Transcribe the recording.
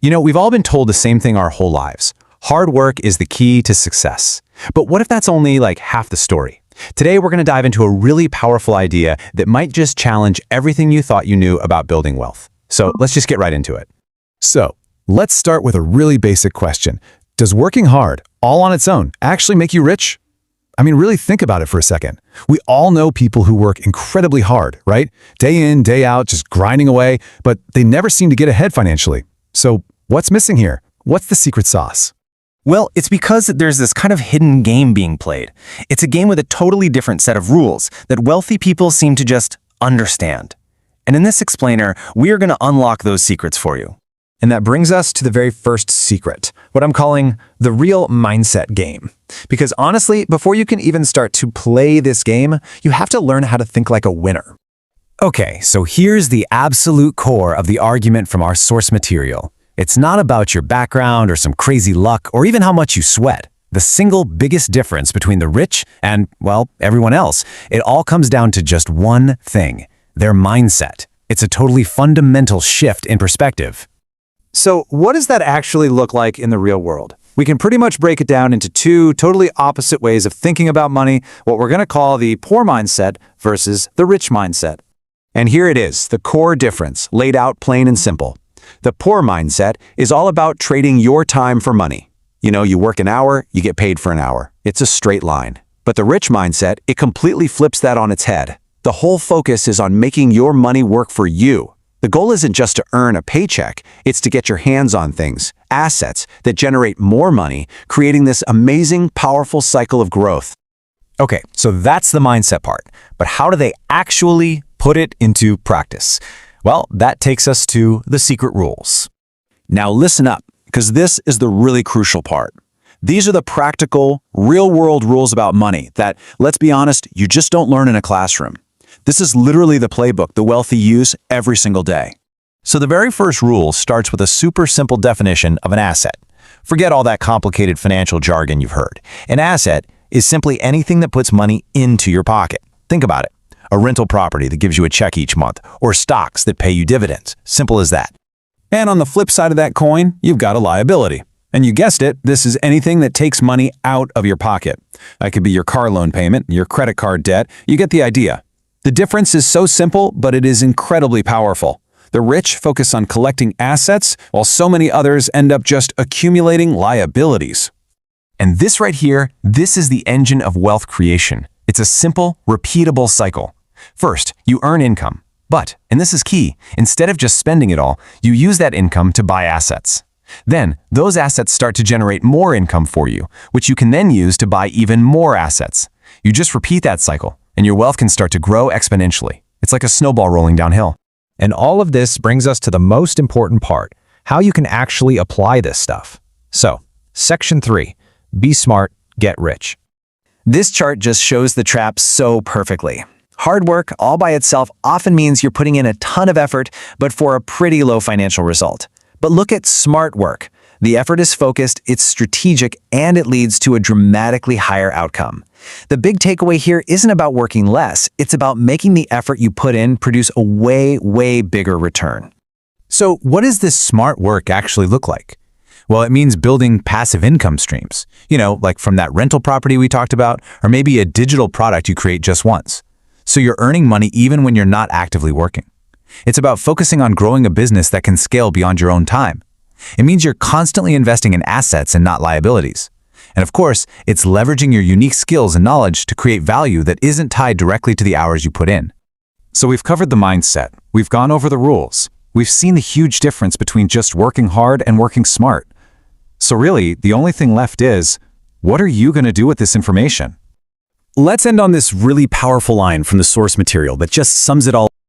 We've all been told the same thing our whole lives. Hard work is the key to success. But what if that's only like half the story? Today, we're going to dive into a really powerful idea that might just challenge everything you thought you knew about building wealth. So let's just get right into it. So, let's start with a really basic question. Does working hard, all on its own, actually make you rich? I mean, really think about it for a second. We all know people who work incredibly hard, right? Day in, day out, just grinding away, but they never seem to get ahead financially. So, what's missing here? What's the secret sauce? Well, it's because there's this kind of hidden game being played. It's a game with a totally different set of rules that wealthy people seem to just understand. And in this explainer, we are going to unlock those secrets for you. And that brings us to the very first secret, what I'm calling the real mindset game. Because honestly, before you can even start to play this game, you have to learn how to think like a winner. Okay, so here's the absolute core of the argument from our source material. It's not about your background or some crazy luck or even how much you sweat. The single biggest difference between the rich and, well, everyone else, it all comes down to just one thing: their mindset. It's a totally fundamental shift in perspective. So what does that actually look like in the real world? We can pretty much break it down into two totally opposite ways of thinking about money, what we're going to call the poor mindset versus the rich mindset. And here it is, the core difference, laid out plain and simple. The poor mindset is all about trading your time for money. You work an hour, you get paid for an hour. It's a straight line. But the rich mindset, it completely flips that on its head. The whole focus is on making your money work for you. The goal isn't just to earn a paycheck, it's to get your hands on things, assets that generate more money, creating this amazing, powerful cycle of growth. Okay, so that's the mindset part. But how do they actually put it into practice? Well, that takes us to the secret rules. Now listen up, because this is the really crucial part. These are the practical, real-world rules about money that, let's be honest, you just don't learn in a classroom. This is literally the playbook the wealthy use every single day. So the very first rule starts with a super simple definition of an asset. Forget all that complicated financial jargon you've heard. An asset is simply anything that puts money into your pocket. Think about it. A rental property that gives you a check each month, or stocks that pay you dividends. Simple as that. And on the flip side of that coin, you've got a liability. And you guessed it, this is anything that takes money out of your pocket. That could be your car loan payment, your credit card debt. You get the idea. The difference is so simple, but it is incredibly powerful. The rich focus on collecting assets, while so many others end up just accumulating liabilities. And this right here, this is the engine of wealth creation. It's a simple, repeatable cycle. First, you earn income. But, and this is key, instead of just spending it all, you use that income to buy assets. Then, those assets start to generate more income for you, which you can then use to buy even more assets. You just repeat that cycle, and your wealth can start to grow exponentially. It's like a snowball rolling downhill. And all of this brings us to the most important part, how you can actually apply this stuff. So, Section 3, be smart, get rich. This chart just shows the trap so perfectly. Hard work all by itself often means you're putting in a ton of effort, but for a pretty low financial result. But look at smart work. The effort is focused, it's strategic, and it leads to a dramatically higher outcome. The big takeaway here isn't about working less, it's about making the effort you put in produce a way, way bigger return. So what does this smart work actually look like? Well, it means building passive income streams, like from that rental property we talked about, or maybe a digital product you create just once. So you're earning money even when you're not actively working. It's about focusing on growing a business that can scale beyond your own time. It means you're constantly investing in assets and not liabilities. And of course, it's leveraging your unique skills and knowledge to create value that isn't tied directly to the hours you put in. So we've covered the mindset. We've gone over the rules. We've seen the huge difference between just working hard and working smart. So really, the only thing left is, what are you going to do with this information? Let's end on this really powerful line from the source material that just sums it all